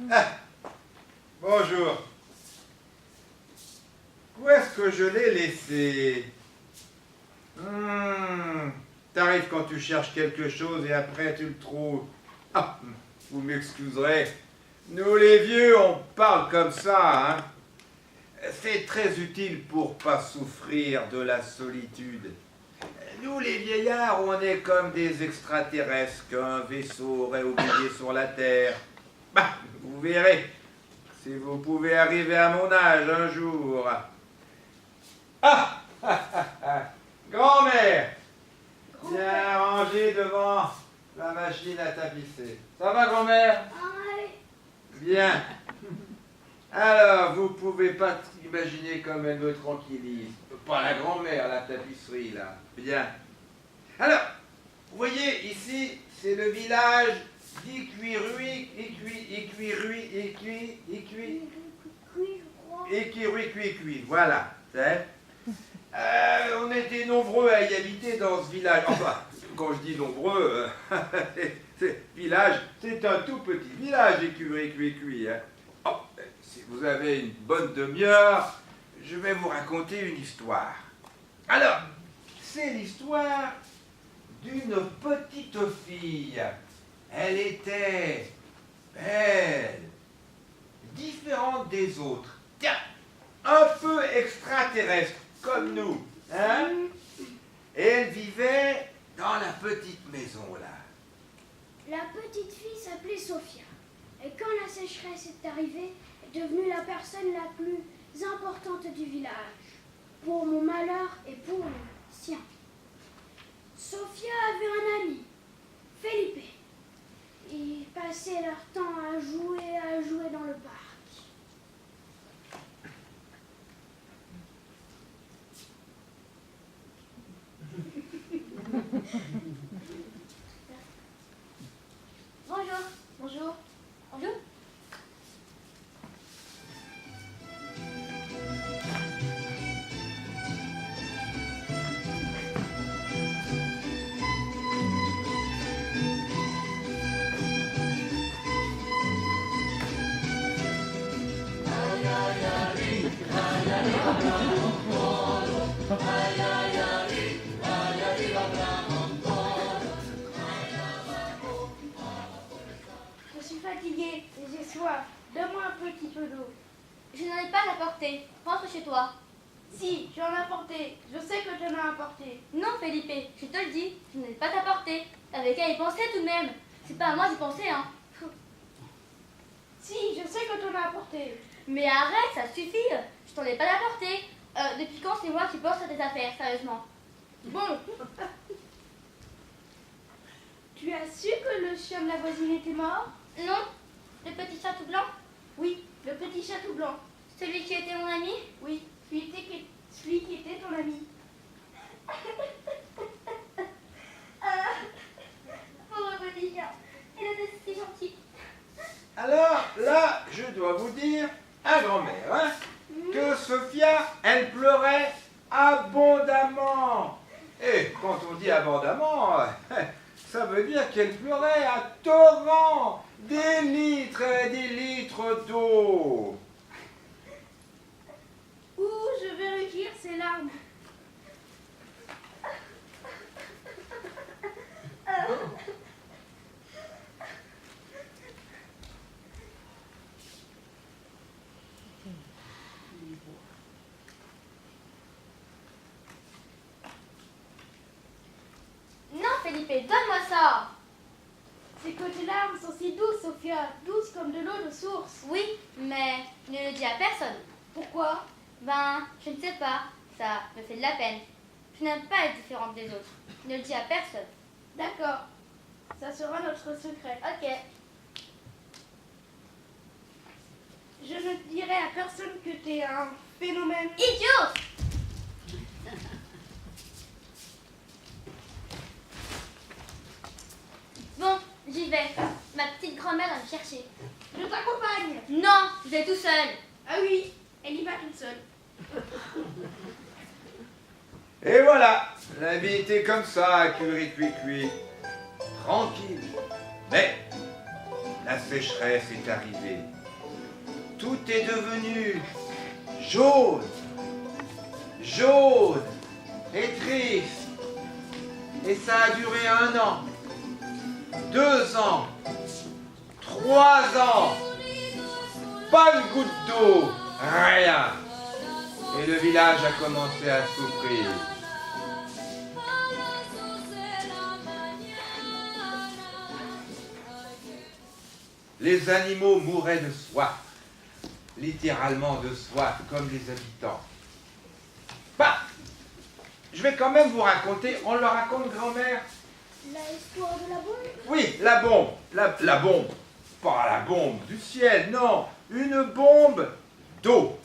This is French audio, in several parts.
Ah, bonjour. Où est-ce que je l'ai laissé? T'arrives quand tu cherches quelque chose et après tu le trouves. Ah, vous m'excuserez. Nous les vieux, on parle comme ça, hein. C'est très utile pour pas souffrir de la solitude. Nous les vieillards, on est comme des extraterrestres qu'un vaisseau aurait oublié sur la Terre. Bah, vous verrez, si vous pouvez arriver à mon âge un jour. Ah, grand-mère, viens ranger devant la machine à tapisser. Ça va, grand-mère? Bien. Alors, vous pouvez pas imaginer comme elle me tranquillise. Pas la grand-mère, la tapisserie, là. Bien. Alors, vous voyez, ici, c'est le village d'Iquiruy, voilà. On était nombreux à y habiter dans ce village. Enfin, quand je dis nombreux, village, c'est un tout petit village, Iquiruy. Hein. Oh, si vous avez une bonne demi-heure, je vais vous raconter une histoire. Alors, c'est l'histoire d'une petite fille. Elle était belle, différente des autres. Tiens, un peu extraterrestre, comme nous. Hein? Et elle vivait dans la petite maison, là. La petite fille s'appelait Sophia. Et quand la sécheresse est arrivée, est devenue la personne la plus importante du village. Pour mon malheur et pour le sien. Sophia avait un ami, Felipe. Ils passaient leur temps à jouer dans le parc. Bonjour. Bonjour. Bonjour. Je suis fatiguée et j'ai soif. Donne-moi un petit peu d'eau. Je n'en ai pas apporté. Rentre chez toi. Si, tu en as apporté. Je sais que tu en as apporté. Non, Felipe, je te le dis, je n'en ai pas apporté. T'avais qu'à y penser tout de même. C'est pas à moi d'y penser, hein. Si, je sais que tu en as apporté. Mais arrête, ça suffit. Je t'en ai pas apporté. Depuis quand c'est moi qui pense à tes affaires, sérieusement? Bon. Tu as su que le chien de la voisine était mort? Non? Le petit chat tout blanc? Oui, le petit chat tout blanc. Celui qui était mon ami? Oui, celui qui était ton ami. Pauvre petit chat. Il était si gentil. Alors, là, je dois vous dire, à grand-mère, hein, que Sophia, elle pleurait abondamment. Et quand on dit abondamment, ça veut dire qu'elle pleurait à torrent, des litres et des litres d'eau. Ouh, je vais recueillir ses larmes. Non, Felipe, donne-moi ça. C'est que tes larmes sont si douces, Sophia, douces comme de l'eau de source. Oui, mais ne le dis à personne. Pourquoi? Ben, je ne sais pas. Ça me fait de la peine. Je n'aime pas être différente des autres. Ne le dis à personne. D'accord, ça sera notre secret. Ok. Je ne dirai à personne que t'es un phénomène. Idiot! Bon, j'y vais. Ma petite grand-mère va me chercher. Je t'accompagne. Non, je vais tout seul. Ah oui, elle y va toute seule. Et voilà, la vie était comme ça, cuit. Tranquille. Mais la sécheresse est arrivée. Tout est devenu jaune, jaune et triste. Et ça a duré 1 an, 2 ans, 3 ans. Pas une goutte d'eau, rien. Et le village a commencé à souffrir. Les animaux mouraient de soif, littéralement de soif, comme les habitants. Bah, je vais quand même vous raconter, on le raconte, grand-mère? L'histoire de la bombe? Oui, la bombe, la bombe. Pas la bombe du ciel, non, une bombe d'eau.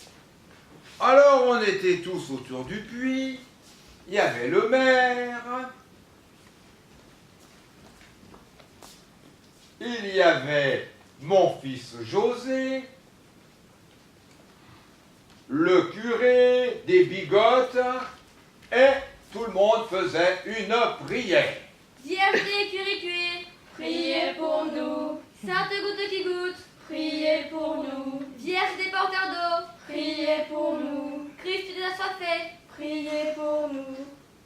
Alors on était tous autour du puits, il y avait le maire, il y avait mon fils José, le curé, des bigotes, et tout le monde faisait une prière. Vierge des curés, Priez pour nous, Sainte goutte qui goûte, priez pour nous, Vierge des porteurs d'eau, priez pour nous, Christ des assoiffés. priez pour nous.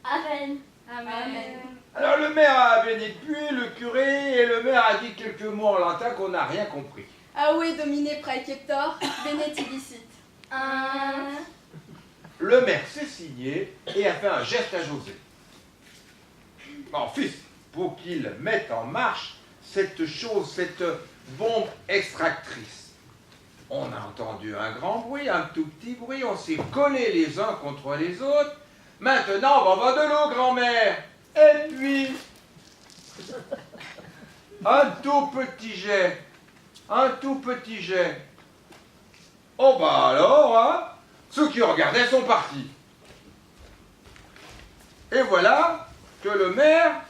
Amen. Amen. Alors le maire a béni le puits, le curé, et le maire a dit quelques mots en latin qu'on n'a rien compris. Aue domine praeceptor, benedicit. Le maire s'est signé et a fait un geste à José. Mon fils, pour qu'il mette en marche cette chose, cette bombe extractrice. On a entendu un grand bruit, un tout petit bruit, on s'est collés les uns contre les autres. Maintenant, on va boire de l'eau, grand-mère. Et puis, un tout petit jet, un tout petit jet. Oh bah alors, hein, ceux qui regardaient sont partis. Et voilà que le maire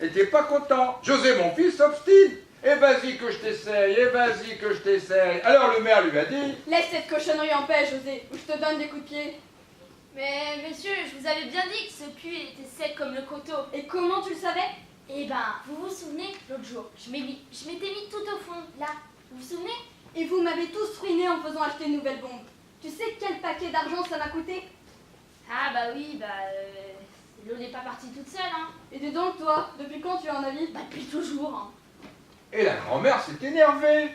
était pas content. José, mon fils, s'obstine. Et vas-y que je t'essaye, et vas-y que je t'essaye. Alors le maire lui a dit... Laisse cette cochonnerie en paix, José, ou je te donne des coups de pied. Mais monsieur, je vous avais bien dit que ce puits était sec comme le coteau. Et comment tu le savais? Eh ben, vous vous souvenez, l'autre jour, je m'étais mis tout au fond, là. Vous vous souvenez? Et vous m'avez tous ruiné en faisant acheter une nouvelle bombe. Tu sais quel paquet d'argent ça m'a coûté? Ah bah oui, l'eau n'est pas partie toute seule, hein. Et dis donc toi, depuis quand tu es en avis? Bah depuis toujours, hein. Et la grand-mère s'est énervée.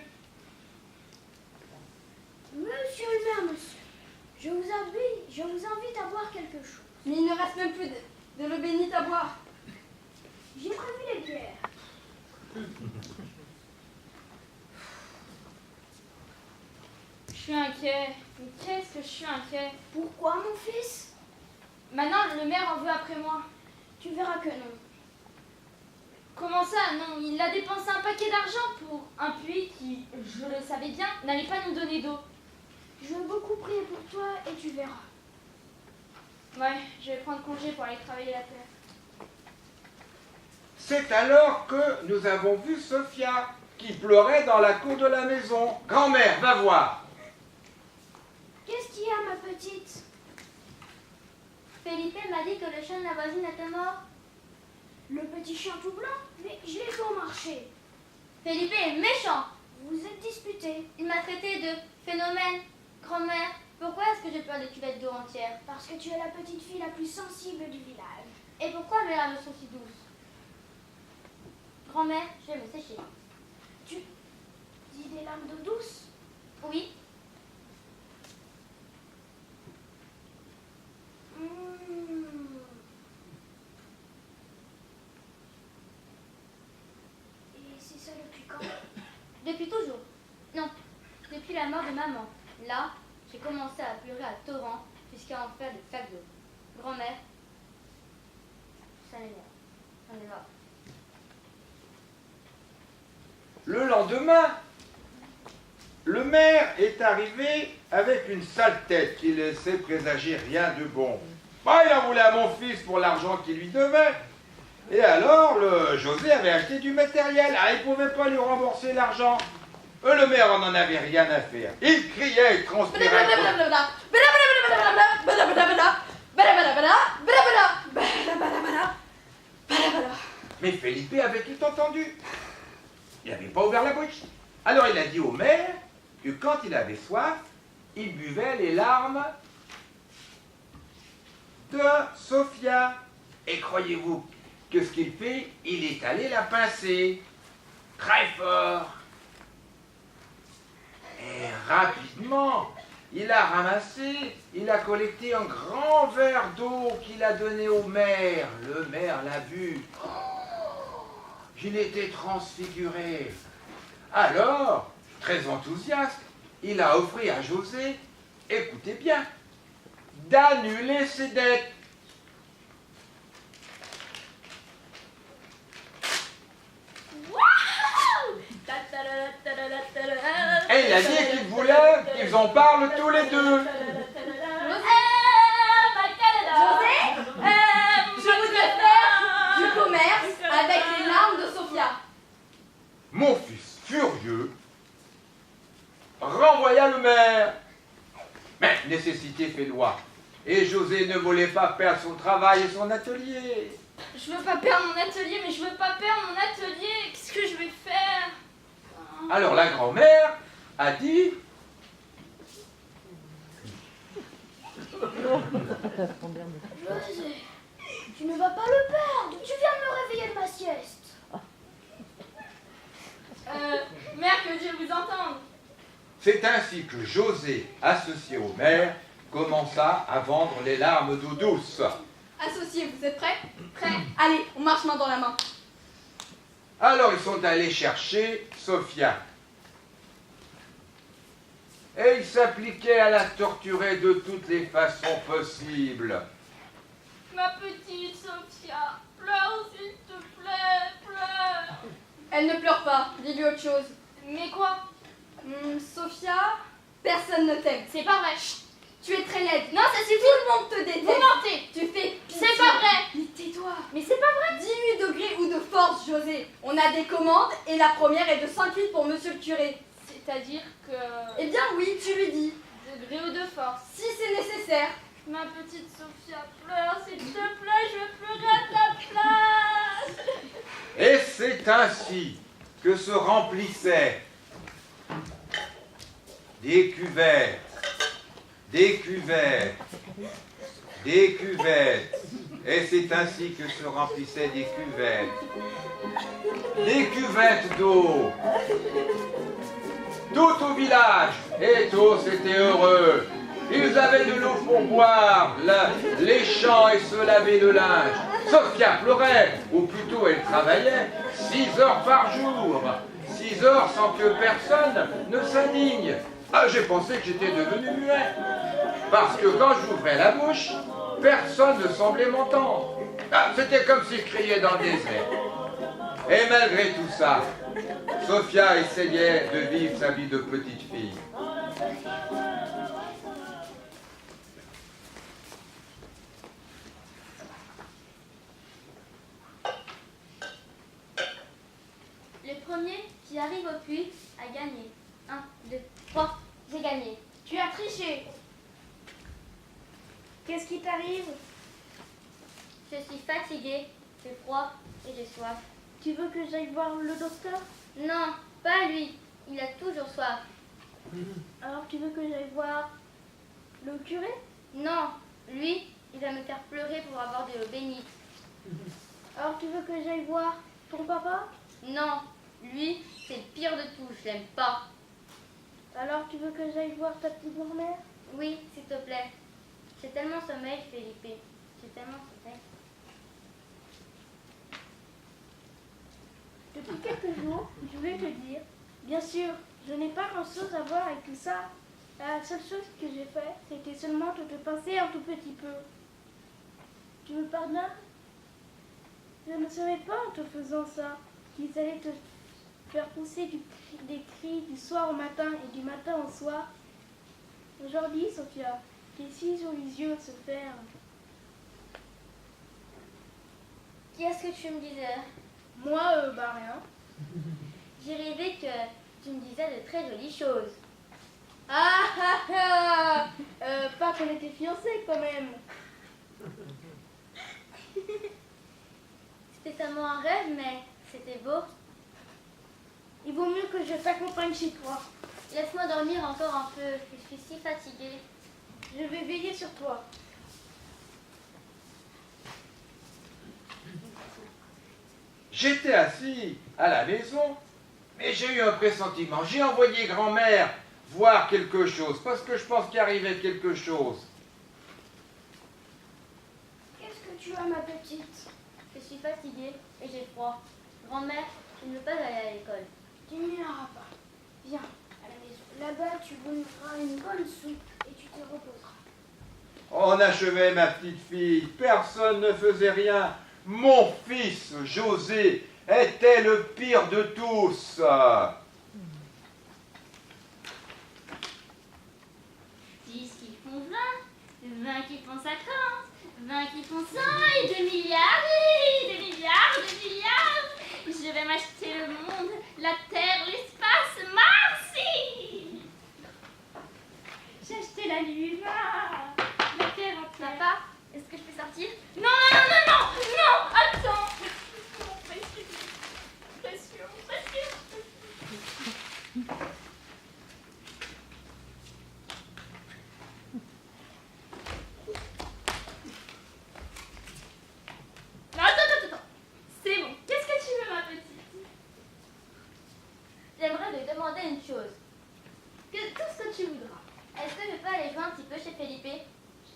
Monsieur le maire, monsieur, je vous invite à boire quelque chose. Mais il ne reste même plus de l'eau bénite à boire. J'ai prévu les bières. Je suis inquiet. Mais qu'est-ce que je suis inquiet? Pourquoi, mon fils? Maintenant, le maire en veut après moi. Tu verras que non. Comment ça? Non, il a dépensé un paquet d'argent pour un puits qui, je le savais bien, n'allait pas nous donner d'eau. Je veux beaucoup prier pour toi et tu verras. Ouais, je vais prendre congé pour aller travailler la terre. C'est alors que nous avons vu Sophia, qui pleurait dans la cour de la maison. Grand-mère, va voir. Qu'est-ce qu'il y a, ma petite? Felipe m'a dit que le chien de la voisine était mort. Le petit chien tout blanc? Mais je l'ai fait au marché. Felipe est méchant. Vous vous êtes disputés. Il m'a traité de phénomène. Grand-mère, pourquoi est-ce que j'ai peur des cuvettes d'eau entières? Parce que tu es la petite fille la plus sensible du village. Et pourquoi mes larmes sont si douces? Grand-mère, je vais me sécher. Tu dis des larmes d'eau douce? Oui. Et c'est ça depuis quand? Depuis toujours. Non, depuis la mort de maman. Là, j'ai commencé à pleurer à torrent jusqu'à en faire des flaques d'eau. Grand-mère, ça m'énerve. Ça m'énerve. Le lendemain, le maire est arrivé avec une sale tête qui laissait présager rien de bon. Bah, il en voulait à mon fils pour l'argent qu'il lui devait. Et alors, le José avait acheté du matériel. Ah, il ne pouvait pas lui rembourser l'argent. Le maire en avait rien à faire. Il criait, il transpirait. Mais Felipe avait tout entendu. Il n'avait pas ouvert la bouche. Alors il a dit au maire que quand il avait soif, il buvait les larmes de Sophia. Et croyez-vous que ce qu'il fait, il est allé la pincer très fort. Et rapidement, il a ramassé, il a collecté un grand verre d'eau qu'il a donné au maire. Le maire l'a bu. Il était transfiguré. Alors, très enthousiaste, il a offert à José, écoutez bien, d'annuler ses dettes. Et il a dit qu'il voulait qu'ils en parlent tous les deux. José, je voudrais faire du commerce avec les larmes de Sophia. Mon fils, furieux, renvoya le maire. Mais nécessité fait loi. Et José ne voulait pas perdre son travail et son atelier. Je veux pas perdre mon atelier, mais je veux pas perdre mon atelier. Qu'est-ce que je vais faire? Alors la grand-mère a dit... José, tu ne vas pas le perdre. Tu viens de me réveiller de ma sieste. Mère, que Dieu vous entende. C'est ainsi que José, associé au maire, commença à vendre les larmes d'eau douce. Associés, vous êtes prêts? Prêts. Allez, on marche main dans la main. Alors ils sont allés chercher Sophia. Et ils s'appliquaient à la torturer de toutes les façons possibles. Ma petite Sophia, pleure s'il te plaît, pleure. Elle ne pleure pas, dis-lui autre chose. Mais quoi? Sophia, personne ne t'aime. C'est pas vrai. Chut, tu es très laide. Non, ça suffit. Tout le monde te déteste. Vous mentez. Tu fais pitié. C'est pas vrai. Mais tais-toi. Mais c'est pas vrai. 18 degrés ou de force, José. On a des commandes et la première est de 5 litres pour monsieur le curé. C'est-à-dire que... Eh bien oui, tu lui dis. Degré ou de force. Si c'est nécessaire. Ma petite Sophia, pleure s'il te plaît, je veux pleurer à ta place. Et c'est ainsi que se remplissaient des cuvettes, des cuvettes, des cuvettes. Et c'est ainsi que se remplissaient des cuvettes d'eau. Tout au village, et tous étaient heureux. Ils avaient de l'eau pour boire, les champs et se laver le linge. Sophia pleurait, ou plutôt elle travaillait, 6 heures par jour. 6 heures sans que personne ne s'indigne. Ah, j'ai pensé que j'étais devenu muet. Parce que quand j'ouvrais la bouche, personne ne semblait m'entendre. Ah, c'était comme si je criais dans le désert. Et malgré tout ça, Sophia essayait de vivre sa vie de petite fille. Le premier qui arrive au puits a gagné. 1, 2, 3, j'ai gagné. Tu as triché. Qu'est-ce qui t'arrive? Je suis fatiguée, j'ai froid et j'ai soif. Tu veux que j'aille voir le docteur? Non, pas lui, il a toujours soif. Alors tu veux que j'aille voir le curé? Non, lui, il va me faire pleurer pour avoir de l'eau bénite. Alors tu veux que j'aille voir ton papa? Non, lui, c'est le pire de tout, je l'aime pas. Alors tu veux que j'aille voir ta petite grand-mère? Oui, s'il te plaît. J'ai tellement sommeil, Felipe. J'ai tellement sommeil. Depuis quelques jours, je vais te dire, bien sûr, je n'ai pas grand-chose à voir avec tout ça. La seule chose que j'ai fait, c'était seulement de te pincer un tout petit peu. Tu me pardonnes? Je ne savais pas en te faisant ça qu'ils allaient te faire pousser des cris du soir au matin et du matin au soir. Aujourd'hui, Sophia, tes cils sur les yeux se ferment. Qu'est-ce que tu me disais? Moi, bah rien. J'ai rêvé que tu me disais de très jolies choses. Ah ah ah pas qu'on était fiancés quand même. C'était seulement un rêve, mais c'était beau. Il vaut mieux que je t'accompagne chez toi. Laisse-moi dormir encore un peu, je suis si fatiguée. Je vais veiller sur toi. J'étais assis à la maison, mais j'ai eu un pressentiment. J'ai envoyé grand-mère voir quelque chose, parce que je pense qu'il arrivait quelque chose. Qu'est-ce que tu as, ma petite? Je suis fatiguée et j'ai froid. Grand-mère, je ne veux pas aller à l'école. Tu n'iras pas. Viens à la maison. Là-bas, tu feras une bonne soupe et tu te reposeras. On achevait, ma petite fille. Personne ne faisait rien. Mon fils, José, était le pire de tous. 10 qui font 20, 20 qui font 50, 20 qui font 100 et 2 milliards, et 2 milliards, 2 milliards. Je vais m'acheter le monde, la terre, l'espace, Mars. J'ai acheté la lune, la terre entière. Papa, est-ce que je peux sortir? Non, non, non, non, non, non, attends. Mon précieux, précieux, précieux. Non, attends. C'est bon. Qu'est-ce que tu veux, ma petite? J'aimerais te demander une chose. Tout ce que tu voudras. Est-ce que je peux aller jouer un petit peu chez Felipe?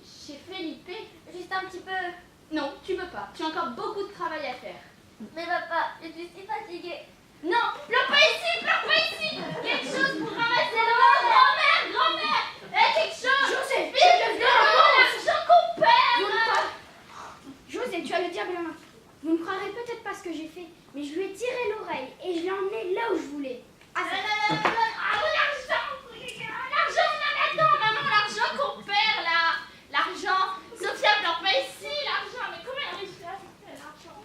Chez Felipe? Juste un petit peu. Non, tu peux pas. Tu as encore beaucoup de travail à faire. Mais papa, je suis si fatiguée. Non, pleure pas ici, pleure pas ici. Quelque chose pour ramasser l'eau. Grand-mère. Quelque chose. José, Vite, je deviens l'argent qu'on perd. José, tu as le diable à main. Vous ne croirez peut-être pas ce que j'ai fait, mais je lui ai tiré l'oreille et je l'ai emmené là où je voulais. Ah, l'argent, attends, maman, l'argent qu'on perd là. L'argent. Sophia pleure pas ici, l'argent. Mais comment elle a réussi à faire l'argent?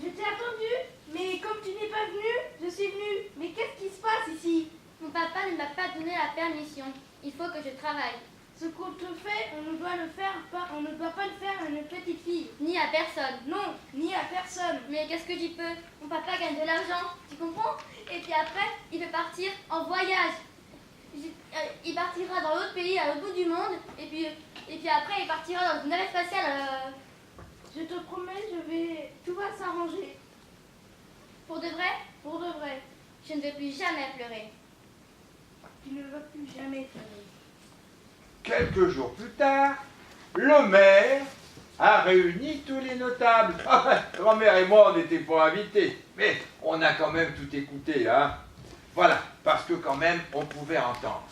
Je t'ai attendu, mais comme tu n'es pas venu, je suis venue. Mais qu'est-ce qui se passe ici? Mon papa ne m'a pas donné la permission. Il faut que je travaille. Ce qu'on te fait, on ne doit pas le faire à une petite fille. Ni à personne. Non, ni à personne. Mais qu'est-ce que j'y peux? Mon papa gagne de l'argent, tu comprends? Et puis après, il veut partir en voyage. Il partira dans l'autre pays, à l'autre bout du monde. Et puis après, il partira dans une navette spatiale. Je te promets, tout va s'arranger. Pour de vrai? Pour de vrai. Je ne veux plus jamais pleurer. Tu ne vas plus jamais pleurer. Quelques jours plus tard, le maire a réuni tous les notables. Grand-mère et moi, on n'était pas invités, mais on a quand même tout écouté, hein. Voilà, parce que quand même, on pouvait entendre.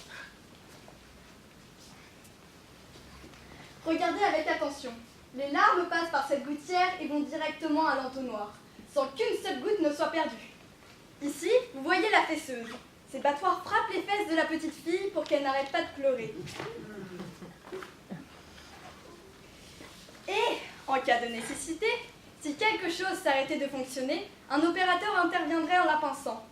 Regardez avec attention. Les larmes passent par cette gouttière et vont directement à l'entonnoir, sans qu'une seule goutte ne soit perdue. Ici, vous voyez la fesseuse. Ces battoirs frappent les fesses de la petite fille pour qu'elle n'arrête pas de pleurer. Et, en cas de nécessité, si quelque chose s'arrêtait de fonctionner, un opérateur interviendrait en la pinçant.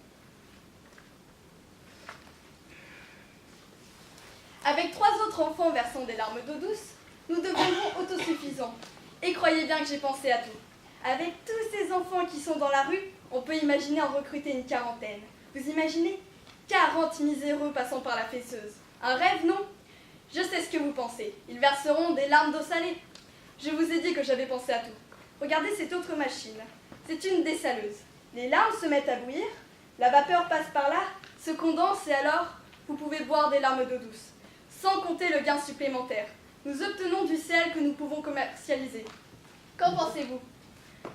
Avec 3 autres enfants versant des larmes d'eau douce, nous deviendrons autosuffisants. Et croyez bien que j'ai pensé à tout. Avec tous ces enfants qui sont dans la rue, on peut imaginer en recruter une quarantaine. Vous imaginez 40 miséreux passant par la fesseuse. Un rêve, non? Je sais ce que vous pensez. Ils verseront des larmes d'eau salée. Je vous ai dit que j'avais pensé à tout. Regardez cette autre machine. C'est une dessaleuse. Les larmes se mettent à bouillir, la vapeur passe par là, se condense et alors, vous pouvez boire des larmes d'eau douce. Sans compter le gain supplémentaire. Nous obtenons du sel que nous pouvons commercialiser. Qu'en pensez-vous?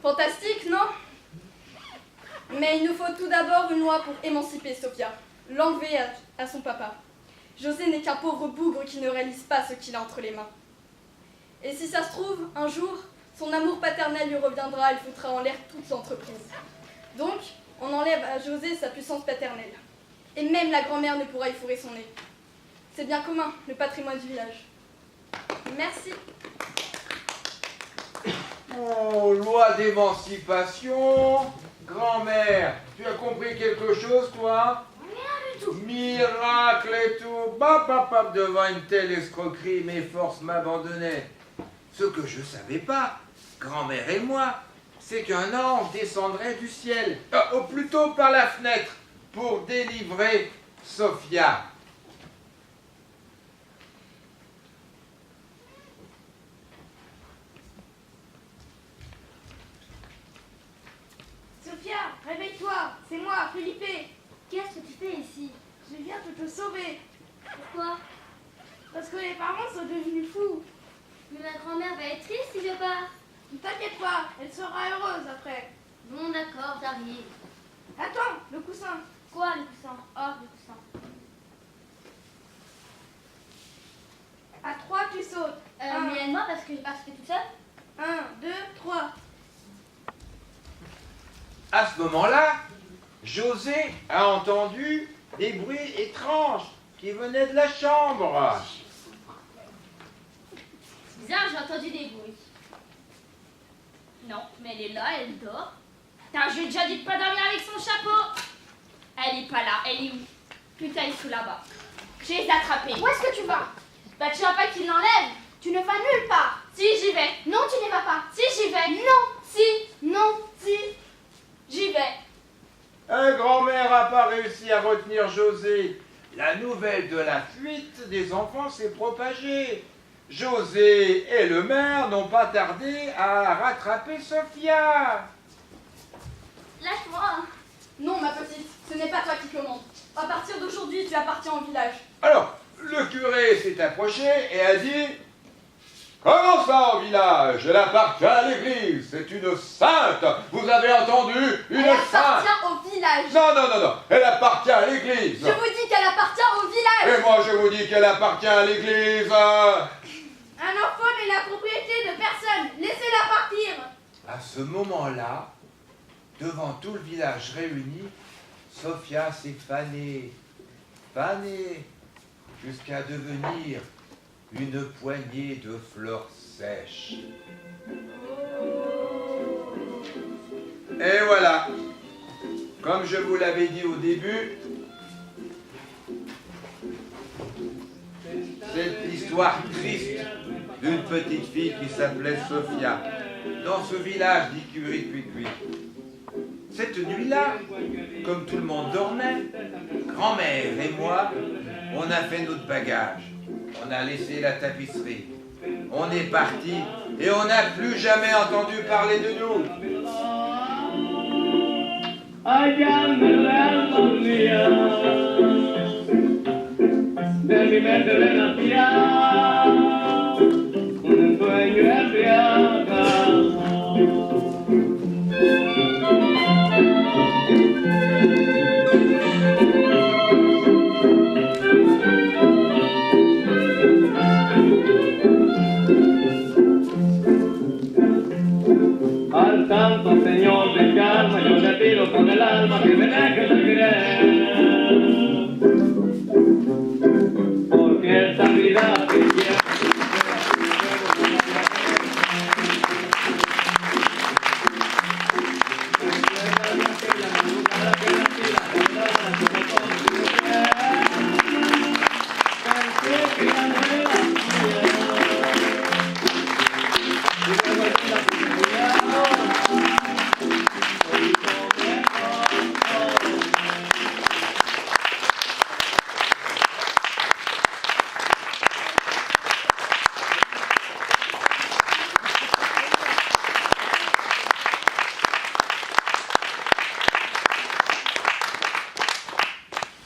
Fantastique, non? Mais il nous faut tout d'abord une loi pour émanciper Sophia, l'enlever à son papa. José n'est qu'un pauvre bougre qui ne réalise pas ce qu'il a entre les mains. Et si ça se trouve, un jour, son amour paternel lui reviendra et foutra en l'air toute l'entreprise. Donc, on enlève à José sa puissance paternelle. Et même la grand-mère ne pourra y fourrer son nez. C'est bien commun, le patrimoine du village. Merci. Oh, loi d'émancipation. Grand-mère, tu as compris quelque chose, toi? Rien du tout. Miracle et tout. Bap, devant une telle escroquerie, mes forces m'abandonnaient. Ce que je savais pas, grand-mère et moi, c'est qu'un ange descendrait du ciel, ou plutôt par la fenêtre, pour délivrer Sophia. Sophia, réveille-toi, c'est moi, Felipe. Qu'est-ce que tu fais ici? Je viens de te sauver, Pourquoi? parce que les parents sont devenus fous. Mais ma grand-mère va être triste si je pars. Ne t'inquiète pas, elle sera heureuse après. Bon, d'accord, j'arrive. Attends, le coussin. Quoi, le coussin? Oh, le coussin. À 3, tu sautes. Mais aide-moi parce que je fais toute seule. 1, 2, 3. À ce moment-là, José a entendu des bruits étranges qui venaient de la chambre. C'est bizarre, j'ai entendu des bruits. Non, mais elle est là, elle dort. Putain, je lui ai déjà dit de pas dormir avec son chapeau. Elle est pas là, elle est où? Putain, ils sont là-bas. Je les ai attrapés. Où est-ce que tu vas? Bah, tu vas pas qu'ils l'enlèvent? Tu ne vas nulle part. Si, j'y vais. Non, tu n'y vas pas. Si, j'y vais. Non. Si, Non. si, j'y vais. Grand-mère n'a pas réussi à retenir José. La nouvelle de la fuite des enfants s'est propagée. José et le maire n'ont pas tardé à rattraper Sophia. Lâche-moi. Non, ma petite, ce n'est pas toi qui commande. À partir d'aujourd'hui, tu appartiens au village. Alors, le curé s'est approché et a dit « Comment ça au village? Elle appartient à l'église, c'est une sainte. Vous avez entendu? Une Elle sainte. appartient au village. Non, non, non, non, elle appartient à l'église. Je vous dis qu'elle appartient au village. Et moi, je vous dis qu'elle appartient à l'église. Un enfant n'est la propriété de personne. Laissez-la partir. À ce moment-là, devant tout le village réuni, Sophia s'est fanée, jusqu'à devenir une poignée de fleurs sèches. Et voilà, comme je vous l'avais dit au début, c'est l'histoire triste d'une petite fille qui s'appelait Sophia, dans ce village d'Icuri-Cuicui. Cette nuit-là, comme tout le monde dormait, grand-mère et moi, on a fait notre bagage. On a laissé la tapisserie. On est parti et on n'a plus jamais entendu parler de nous. Allá en el alma mía, de mi mente renacía un sueño embriagado. Al santo Señor de calma yo le pido con el alma que me deje de creer, porque esta vida que quiero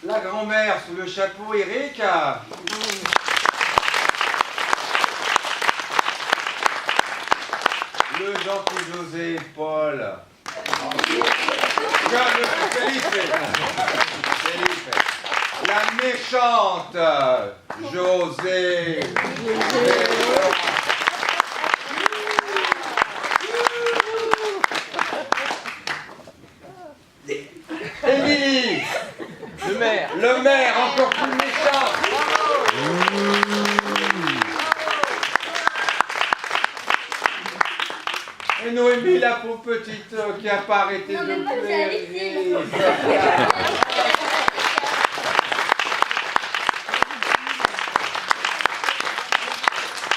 La grand-mère sous le chapeau, Eric. Le gentil José, Paul. Felipe. La méchante José. Émilie. Le maire, encore plus méchant. Et Noémie, la pauvre petite qui n'a pas arrêté Non, de mais moi, je suis avec pleurer.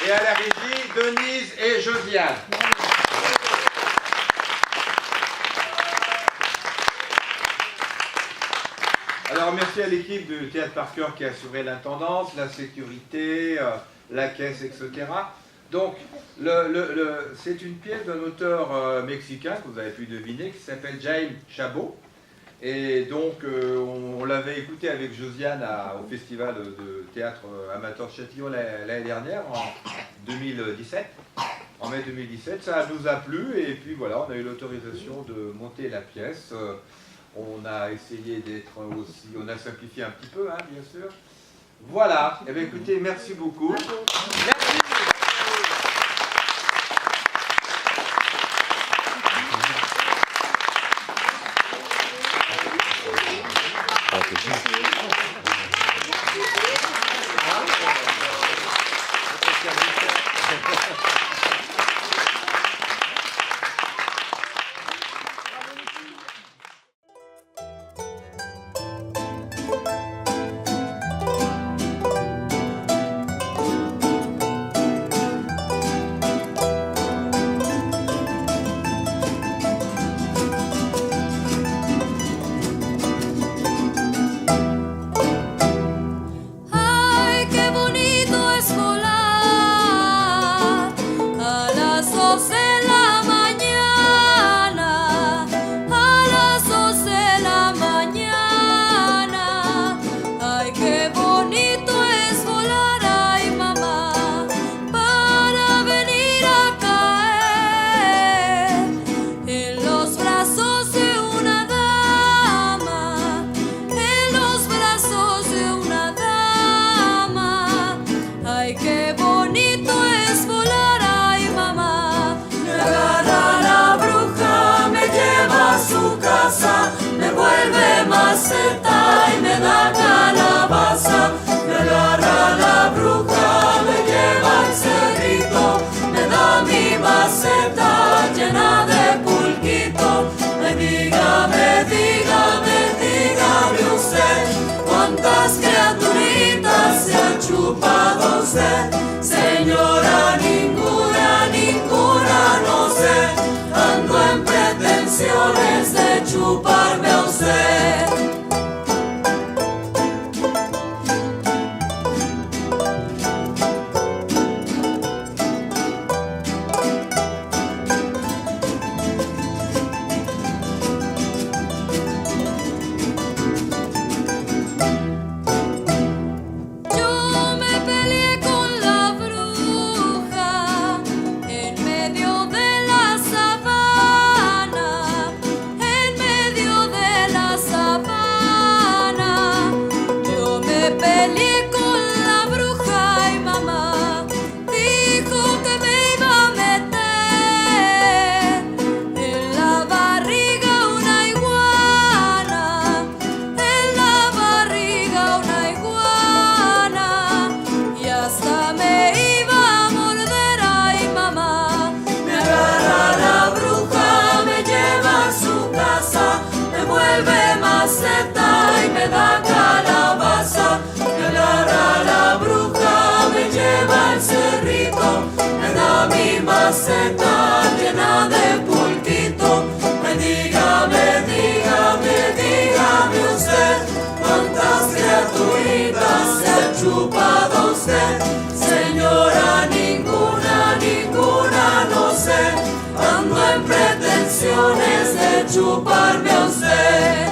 Et à la régie, Denise et Josiane. aussi à l'équipe de Théâtre par Cœur qui a assuré l'intendance, la sécurité, la caisse, etc. Donc, c'est une pièce d'un auteur mexicain que vous avez pu deviner, qui s'appelle Jaime Chabot. Et donc, on l'avait écouté avec Josiane au Festival de théâtre amateur de Châtillon l'année dernière, en 2017. En mai 2017, ça nous a plu et puis voilà, on a eu l'autorisation de monter la pièce. On a essayé d'être aussi, on a simplifié un petit peu, hein, bien sûr. Voilà, eh bien, écoutez, merci beaucoup. Merci. Señora, ninguna, no sé, ando en pretensiones de chuparme a usted. Maceta llena de pulquito. Ay, dígame usted, cuántas criaturitas se ha chupado usted. Señora, ninguna, no sé, ando en pretensiones de chuparme a usted.